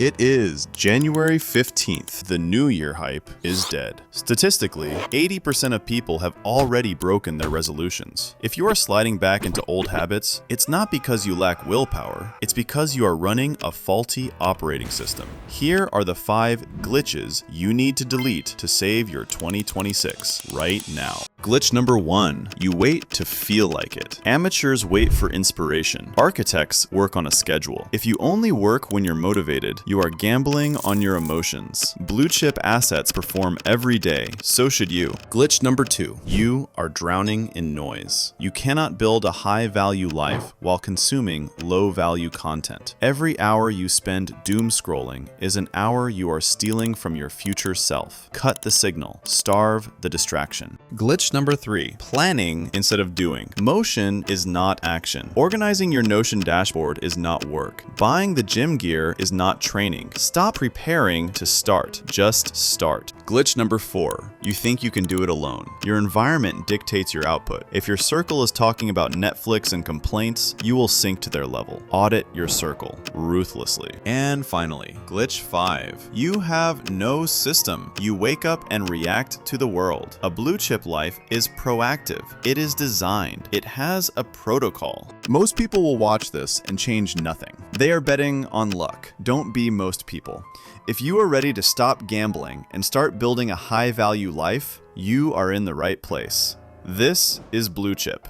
It is January 15th. The New Year hype is dead. Statistically, 80% of people have already broken their resolutions. If you are sliding back into old habits, it's not because you lack willpower, it's because you are running a faulty operating system. Here are the 5 glitches you need to delete to save your 2026 right now. Glitch number 1. You wait to feel like it. Amateurs wait for inspiration. Architects work on a schedule. If you only work when you're motivated, you are gambling on your emotions. Blue chip assets perform every day, so should you. Glitch number 2. You are drowning in noise. You cannot build a high-value life while consuming low-value content. Every hour you spend doom scrolling is an hour you are stealing from your future self. Cut the signal. Starve the distraction. Glitch number 3. Planning instead of doing. Motion is not action. Organizing your Notion dashboard is not work. Buying the gym gear is not training. Stop preparing to start. Just start. Glitch number 4. You think you can do it alone. Your environment dictates your output. If your circle is talking about Netflix and complaints, you will sink to their level. Audit your circle ruthlessly. And finally, glitch 5. You have no system. You wake up and react to the world. A blue chip life is proactive. It is designed. It has a protocol. Most people will watch this and change nothing. They are betting on luck. Don't be most people. If you are ready to stop gambling and start building a high-value life, you are in the right place. This is Blue Chip.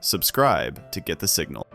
Subscribe to get the signal.